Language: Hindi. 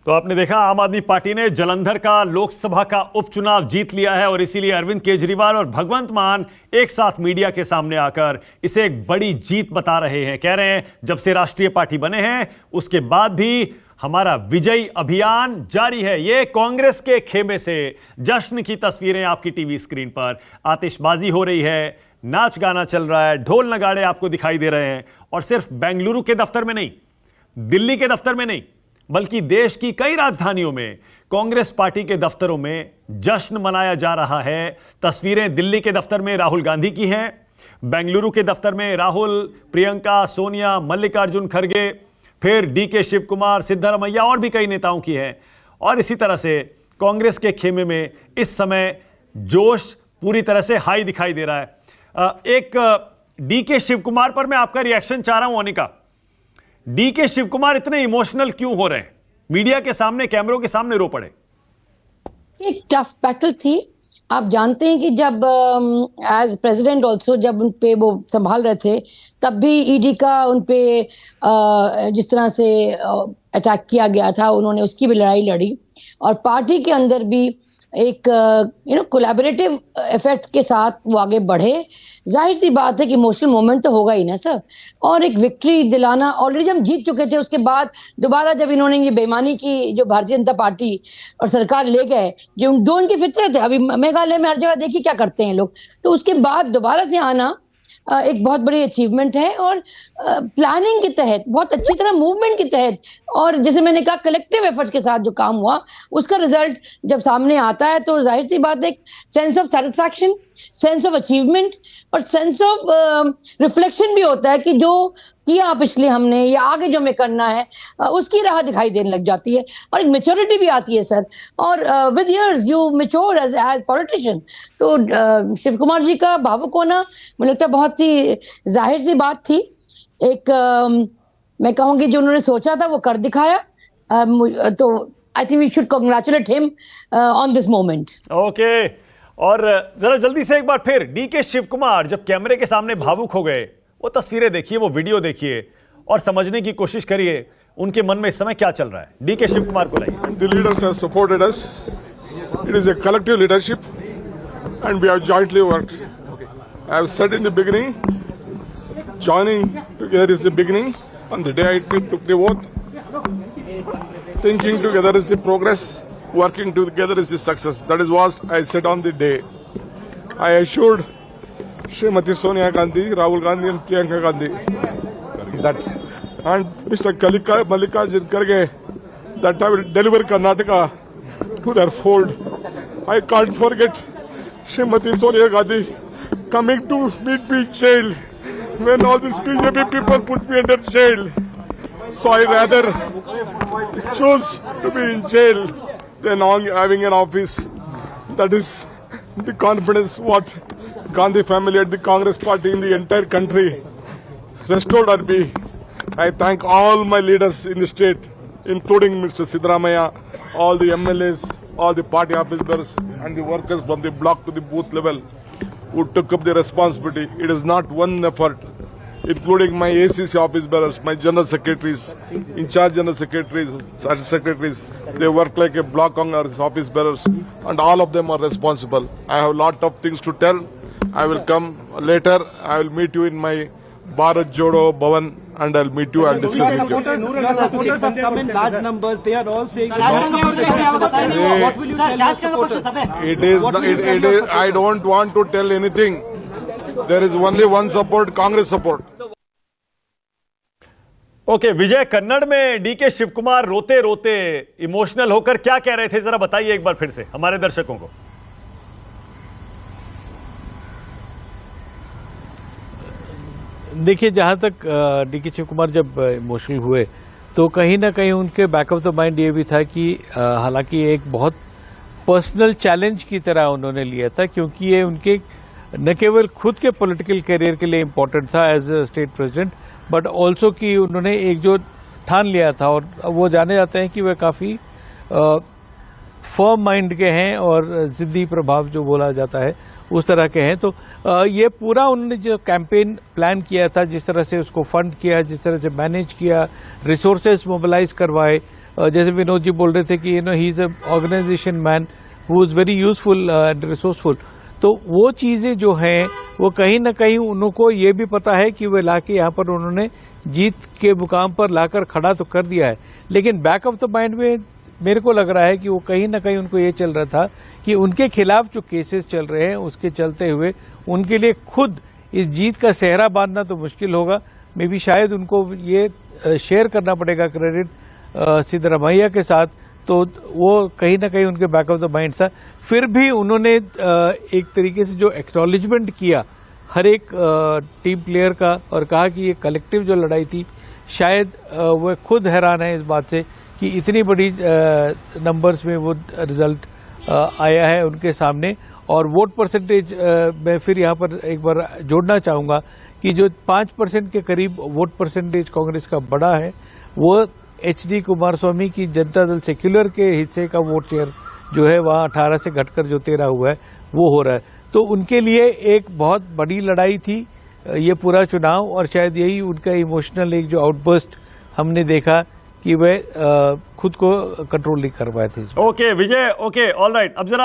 तो आपने देखा आम आदमी पार्टी ने जालंधर का लोकसभा का उपचुनाव जीत लिया है और इसीलिए अरविंद केजरीवाल और भगवंत मान एक साथ मीडिया के सामने आकर इसे एक बड़ी जीत बता रहे हैं। कह रहे हैं जब से राष्ट्रीय पार्टी बने हैं उसके बाद भी हमारा विजयी अभियान जारी है। ये कांग्रेस के खेमे से जश्न की तस्वीरें आपकी टीवी स्क्रीन पर, आतिशबाजी हो रही है, नाच गाना चल रहा है, ढोल नगाड़े आपको दिखाई दे रहे हैं। और सिर्फ बेंगलुरु के दफ्तर में नहीं, दिल्ली के दफ्तर में नहीं, बल्कि देश की कई राजधानियों में कांग्रेस पार्टी के दफ्तरों में जश्न मनाया जा रहा है। तस्वीरें दिल्ली के दफ्तर में राहुल गांधी की हैं, बेंगलुरु के दफ्तर में राहुल, प्रियंका, सोनिया, मल्लिकार्जुन खड़गे, फिर डीके शिव कुमार, सिद्धरामैया और भी कई नेताओं की है। और इसी तरह से कांग्रेस के खेमे में इस समय जोश पूरी तरह से हाई दिखाई दे रहा है। एक डीके शिव कुमार पर मैं आपका रिएक्शन चाह रहा हूं। अनिका, डीके शिव कुमार इतने इमोशनल क्यों हो रहे हैं? मीडिया के सामने, कैमरों के सामने रो पड़े। एक टफ बैटल थी। आप जानते हैं कि जब एज प्रेसिडेंट ऑल्सो जब उन पे वो संभाल रहे थे तब भी ईडी का उन पे जिस तरह से अटैक किया गया था, उन्होंने उसकी भी लड़ाई लड़ी और पार्टी के अंदर भी एक कोलैबोरेटिव इफेक्ट के साथ वो आगे बढ़े। जाहिर सी बात है कि इमोशनल मोमेंट तो होगा ही ना सर। और एक विक्ट्री दिलाना, ऑलरेडी हम जीत चुके थे, उसके बाद दोबारा जब इन्होंने ये बेईमानी की जो भारतीय जनता पार्टी और सरकार ले गए, जो उनकी फितरत है, अभी मेघालय में हर जगह देखिए क्या करते हैं लोग, तो उसके बाद दोबारा से आना एक बहुत बड़ी अचीवमेंट है। और प्लानिंग के तहत, बहुत अच्छी तरह मूवमेंट के तहत, और जैसे मैंने कहा कलेक्टिव एफर्ट्स के साथ जो काम हुआ उसका रिजल्ट जब सामने आता है तो जाहिर सी बात है एक sense of satisfaction, sense of achievement और सेंस ऑफ रिफ्लेक्शन भी होता है कि जो किया पिछले हमने या आगे जो हमें करना है उसकी राह दिखाई देने लग जाती है और एक मेच्योरिटी भी आती है सर। और with years you mature age politician. तो शिव कुमार जी का भावुक होना मुझे लगता है बहुत ही जाहिर सी बात थी। एक मैं कहूँगी जो उन्होंने सोचा था वो कर दिखाया। तो I think we should congratulate him on this moment. Okay, और जरा जल्दी से एक बार फिर डीके शिव कुमार जब कैमरे के सामने भावुक हो गए, वो तस्वीरें देखिए, वो वीडियो देखिए और समझने की कोशिश करिए उनके मन में इस समय क्या चल रहा है। डीके शिव कुमार को लाइए। The leaders have supported us. It is a collective leadership and we have jointly worked. I have said in the beginning, joining together is the beginning. On the day I took the oath, thinking together is the progress, working together is the success. That is what I said on the day. I assured Srimati Sonia Gandhi, Rahul Gandhi and Priyanka Gandhi that, and Mr. Mallikarjun Kharge, that I will deliver Karnataka to their fold. I can't forget Srimati Sonia Gandhi coming to meet me in jail when all these BJP people put me under jail. So I rather choose to be in jail than having an office. That is the confidence what Gandhi family and the Congress party in the entire country restored on me. I thank all my leaders in the state, including Mr. Siddaramaiah, all the MLAs, all the party officers and the workers from the block to the booth level who took up the responsibility. It is not one effort, including my ACC office bearers, my general secretaries, in charge general secretaries. They work like a block Congress office bearers and all of them are responsible. I have a lot of things to tell. I will come later. I will meet you in my Bharat Jodo Bhavan and I'll meet you and discuss with you. Supporters have come in large numbers. They are all saying what will you tell your supporters? It is, I don't want to tell anything. There is only one support, Congress support. Okay, Vijay, Kannada में डीके शिव कुमार रोते रोते इमोशनल होकर क्या कह रहे थे, जरा बताइए एक बार फिर से हमारे दर्शकों को। देखिए, जहां तक डीके शिव कुमार जब इमोशनल हुए तो कहीं ना कहीं उनके बैक ऑफ द माइंड ये भी था कि हालांकि एक बहुत पर्सनल चैलेंज की तरह उन्होंने लिया था, क्योंकि ये उनके न केवल खुद के पॉलिटिकल करियर के लिए इम्पोर्टेंट था as a state president, but also कि उन्होंने एक जो ठान लिया था, और वो जाने जाते हैं कि वे काफ़ी फर्म माइंड के हैं और जिद्दी प्रभाव जो बोला जाता है उस तरह के हैं। तो ये पूरा उन्होंने जो कैंपेन प्लान किया था, जिस तरह से उसको फंड किया, जिस तरह से मैनेज किया, रिसोर्सेज मोबिलाइज करवाए, जैसे विनोद जी बोल रहे थे कि he is a organisation man who is very useful and resourceful, तो वो चीजें जो हैं वो कहीं ना कहीं उनको ये भी पता है कि वे लाके यहाँ पर उन्होंने जीत के मुकाम पर लाकर खड़ा तो कर दिया है, लेकिन बैक ऑफ द माइंड में मेरे को लग रहा है कि वो कहीं ना कहीं उनको ये चल रहा था कि उनके खिलाफ जो केसेस चल रहे हैं उसके चलते हुए उनके लिए खुद इस जीत का सेहरा बांधना तो मुश्किल होगा। मे बी शायद उनको ये शेयर करना पड़ेगा क्रेडिट सिद्धरामैया के साथ, तो वो कहीं ना कहीं उनके बैक ऑफ द माइंड था। फिर भी उन्होंने एक तरीके से जो एक्नॉलेजमेंट किया हर एक टीम प्लेयर का और कहा कि ये कलेक्टिव जो लड़ाई थी, शायद वह खुद हैरान है इस बात से कि इतनी बड़ी नंबर्स में वो रिजल्ट आया है उनके सामने। और वोट परसेंटेज मैं फिर यहाँ पर एक बार जोड़ना चाहूँगा कि जो 5% के करीब वोट परसेंटेज कांग्रेस का बड़ा है, वो HD कुमारस्वामी की जनता दल सेक्युलर के हिस्से का वोट शेयर जो है वहाँ 18 से घटकर जो 13 हुआ है वो हो रहा है। तो उनके लिए एक बहुत बड़ी लड़ाई थी ये पूरा चुनाव, और शायद यही उनका इमोशनल एक जो आउटबर्स्ट हमने देखा कि वह खुद को कंट्रोल नहीं कर पाए थे। ओके विजय, ओके ऑल राइट, अब जरा